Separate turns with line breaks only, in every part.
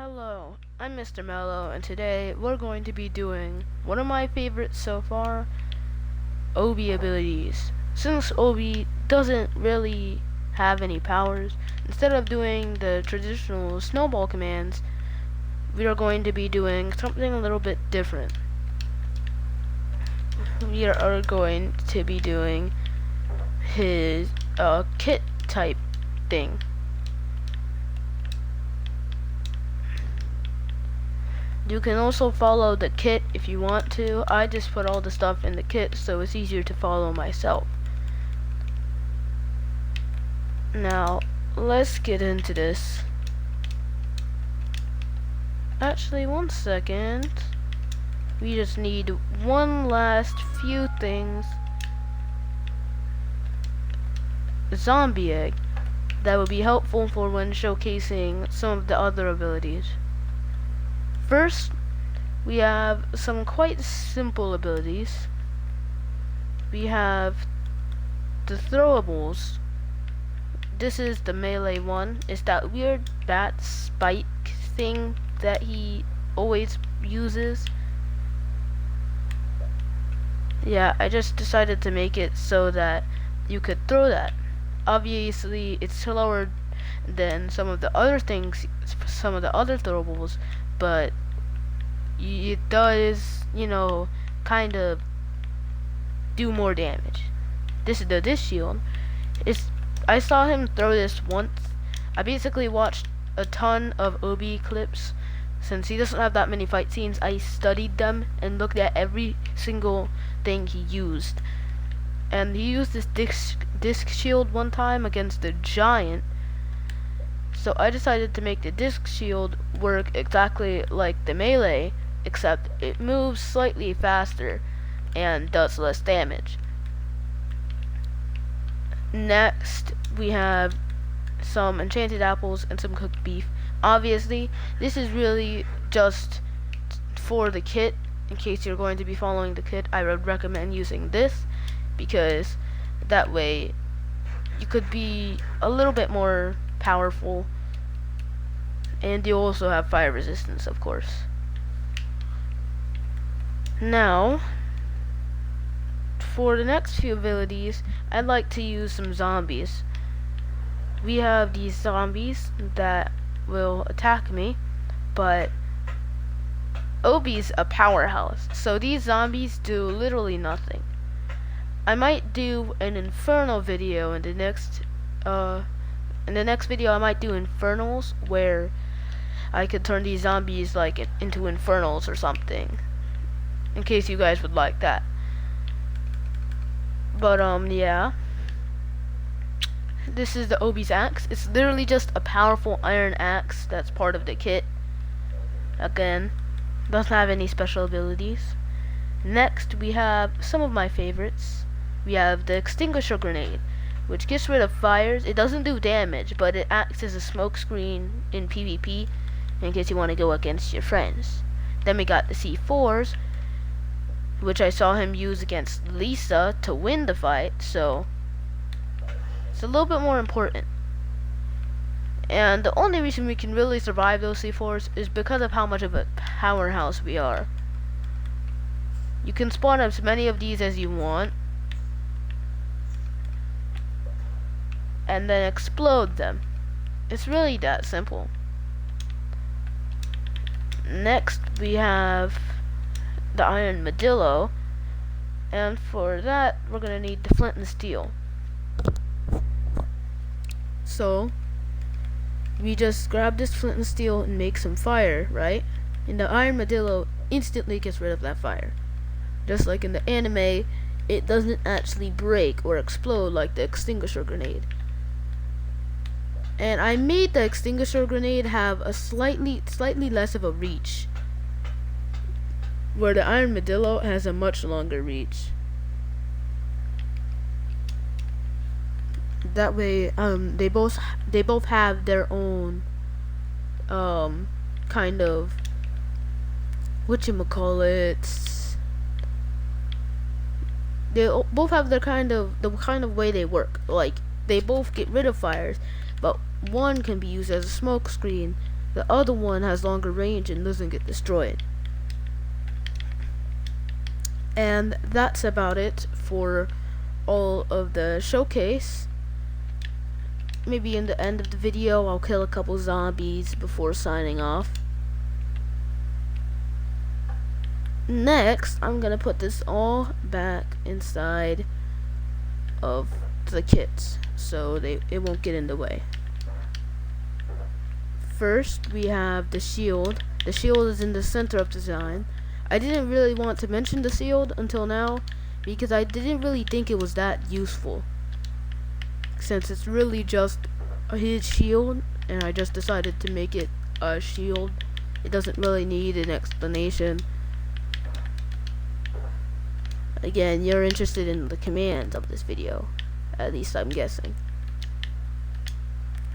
Hello, I'm Mr. Mello, and today we're going to be doing one of my favorites so far, Obi abilities. Since Obi doesn't really have any powers, instead of doing the traditional snowball commands, we are going to be doing something a little bit different. We are going to be doing his kit type thing. You can also follow the kit if you want to. I just put all the stuff in the kit so it's easier to follow myself. Now, let's get into this. Actually, one second. We just need one last few things. Zombie egg. That would be helpful for when showcasing some of the other abilities. First, we have some quite simple abilities. We have the throwables. This is the melee one. It's that weird bat spike thing that he always uses. Yeah, I just decided to make it so that you could throw that. Obviously, it's slower than some of the other things, some of the other throwables, but it does, kind of do more damage. This is the disc shield. I saw him throw this once. I basically watched a ton of Obi clips. Since he doesn't have that many fight scenes, I studied them and looked at every single thing he used. And he used this disc shield one time against a giant. So I decided to make the disc shield work exactly like the melee, except it moves slightly faster and does less damage. Next, we have some enchanted apples and some cooked beef. Obviously, this is really just for the kit. In case you're going to be following the kit, I would recommend using this, because that way you could be a little bit more powerful, and you also have fire resistance, of course. Now, for the next few abilities, I'd like to use some zombies. We have these zombies that will attack me, but Obi's a powerhouse, so these zombies do literally nothing. I might do an Inferno video in the next video. I might do Infernals, where I could turn these zombies into Infernals or something, in case you guys would like that. But yeah, this is the Obi's axe. It's literally just a powerful iron axe that's part of the kit. Again, doesn't have any special abilities. Next, we have some of my favorites. We have the extinguisher grenade, which gets rid of fires. It doesn't do damage, but it acts as a smoke screen in PvP in case you want to go against your friends. Then we got the C4s, which I saw him use against Lisa to win the fight, so it's a little bit more important. And the only reason we can really survive those C4s is because of how much of a powerhouse we are. You can spawn as many of these as you want, and then explode them. It's really that simple. Next, we have the iron medillo, and for that we're gonna need the flint and steel. So we just grab this flint and steel and make some fire, right? And the iron medillo instantly gets rid of that fire. Just like in the anime, it doesn't actually break or explode like the extinguisher grenade. And I made the extinguisher grenade have a slightly less of a reach, where the iron medillo has a much longer reach. That way, they both have their own kind of whatchamacallit. They both have the kind of way they work. Like, they both get rid of fires, but one can be used as a smoke screen The other one has longer range and doesn't get destroyed. And that's about it for all of the showcase. Maybe in the end of the video I'll kill a couple zombies before signing off. Next, I'm gonna put this all back inside of the kits so it won't get in the way. First, we have the shield. The shield is in the center of the design. I didn't really want to mention the shield until now because I didn't really think it was that useful, since it's really just his shield, and I just decided to make it a shield. It doesn't really need an explanation. Again, you're interested in the commands of this video, at least I'm guessing.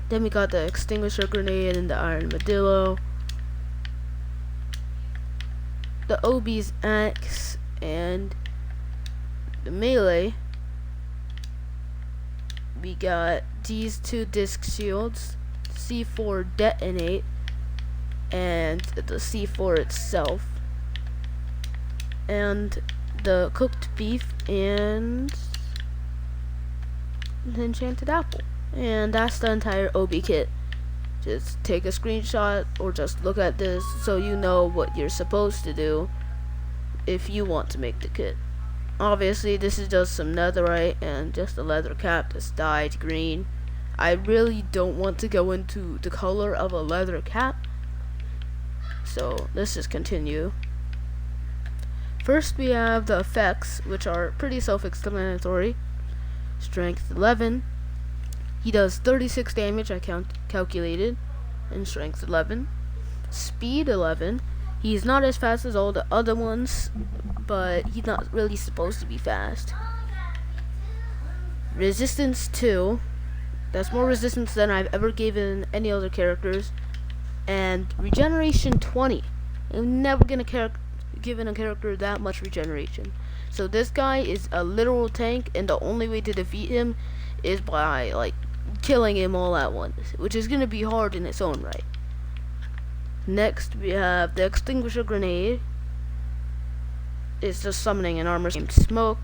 Then we got the extinguisher grenade and the armadillo, the OB's axe, and the melee. We got these two disc shields, C4 detonate, and the C4 itself, and the cooked beef and the enchanted apple. And that's the entire OB kit. Just take a screenshot or just look at this so you know what you're supposed to do if you want to make the kit. Obviously this is just some netherite and just a leather cap that's dyed green. I really don't want to go into the color of a leather cap, so let's just continue. First we have the effects, which are pretty self-explanatory. Strength 11. He does 36 damage, I calculated, in strength 11. Speed 11. He's not as fast as all the other ones, but he's not really supposed to be fast. Resistance 2. That's more resistance than I've ever given any other characters. And regeneration 20. I'm never gonna given a character that much regeneration. So this guy is a literal tank, and the only way to defeat him is by like killing him all at once, which is gonna be hard in its own right. Next we have the extinguisher grenade. It's just summoning an armor named Smoke.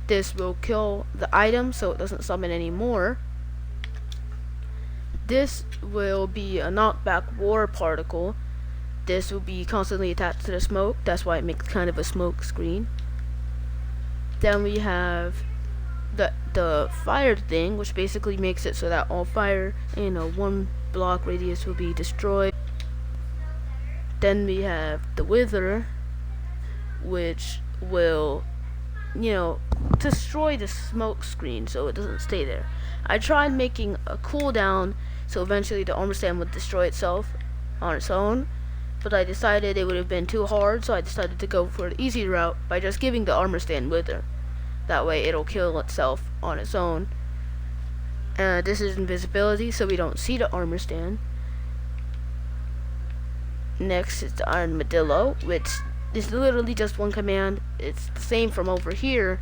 This will kill the item so it doesn't summon anymore. This will be a knockback war particle. This will be constantly attached to the smoke. That's why it makes kind of a smoke screen. Then we have the fire thing, which basically makes it so that all fire in a 1 block radius will be destroyed. Then we have the wither, which will, destroy the smoke screen so it doesn't stay there. I tried making a cooldown so eventually the armor stand would destroy itself on its own, but I decided it would have been too hard, so I decided to go for the easy route by just giving the armor stand wither. That way it'll kill itself on its own. This is invisibility, so we don't see the armor stand. Next is the armadillo, which is literally just one command. It's the same from over here,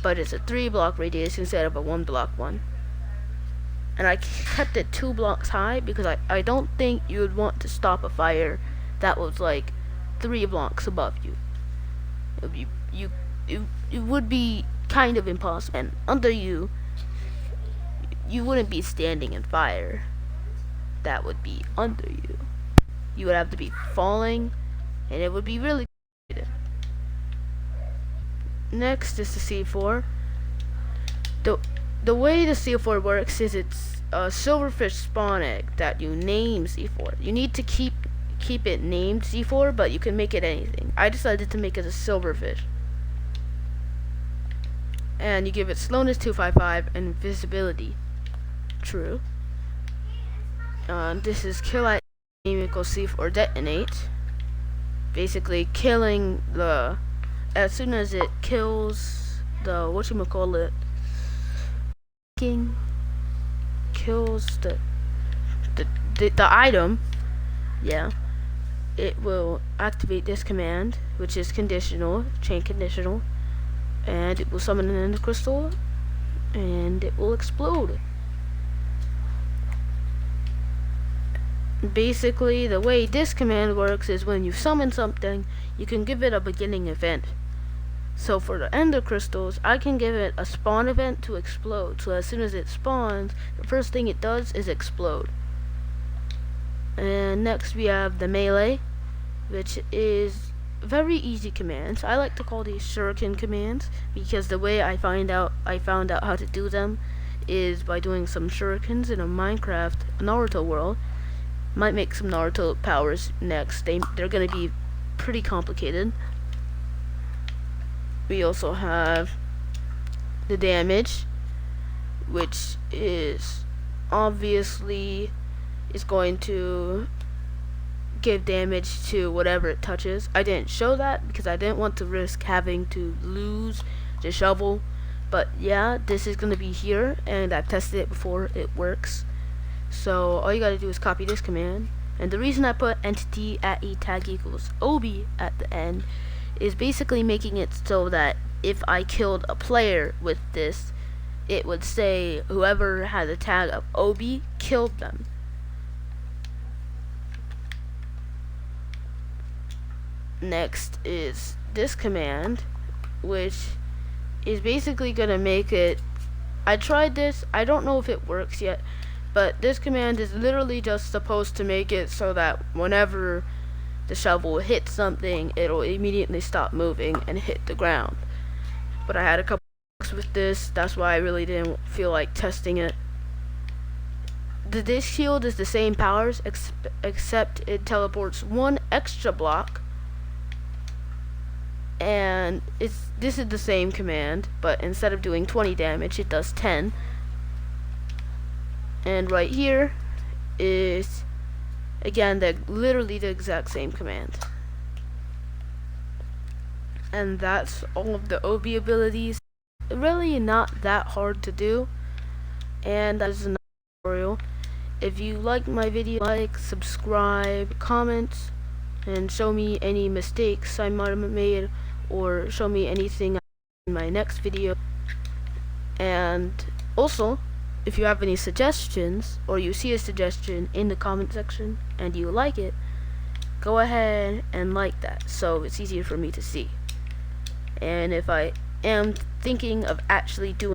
but it's a 3 block radius instead of a 1 block one. And I kept it 2 blocks high because I don't think you would want to stop a fire that was like 3 blocks above you. It would be kind of impossible. And under you wouldn't be standing in fire. That would be under you. You would have to be falling, and it would be really complicated. Next is the C4. The way the C4 works is it's a silverfish spawn egg that you name C4. You need to keep it named C4, but you can make it anything. I decided to make it a silverfish. And you give it slowness 255 and invisibility. True. This is kill at aim equals C4 detonate. Basically killing as soon as it kills the kills the item, yeah, it will activate this command, which is conditional, chain conditional, and it will summon an ender crystal, and it will explode. Basically, the way this command works is when you summon something, you can give it a beginning event. So for the ender crystals, I can give it a spawn event to explode. So as soon as it spawns, the first thing it does is explode. And next we have the melee, which is very easy commands. I like to call these shuriken commands because the way I found out how to do them is by doing some shurikens in a Minecraft Naruto world. Might make some Naruto powers next. They're gonna be pretty complicated. We also have the damage, which is obviously going to give damage to whatever it touches. I didn't show that because I didn't want to risk having to lose the shovel, but yeah, this is going to be here, and I've tested it before. It works. So all you gotta do is copy this command, and the reason I put entity at e tag equals obi at the end is basically making it so that if I killed a player with this, it would say whoever had the tag of obi killed them. Next is this command, which is basically gonna make it, I tried this, I don't know if it works yet, but this command is literally just supposed to make it so that whenever the shovel hits something, it'll immediately stop moving and hit the ground. But I had a couple bugs with this, that's why I really didn't feel like testing it. The disc shield is the same powers, except it teleports one extra block. And this is the same command, but instead of doing 20 damage, it does 10. And right here is, again, literally the exact same command. And that's all of the OB abilities. Really not that hard to do. And that is another tutorial. If you like my video, like, subscribe, comment, and show me any mistakes I might have made, or show me anything in my next video. And also, if you have any suggestions, or you see a suggestion in the comment section and you like it, go ahead and like that so it's easier for me to see. And if I am thinking of actually doing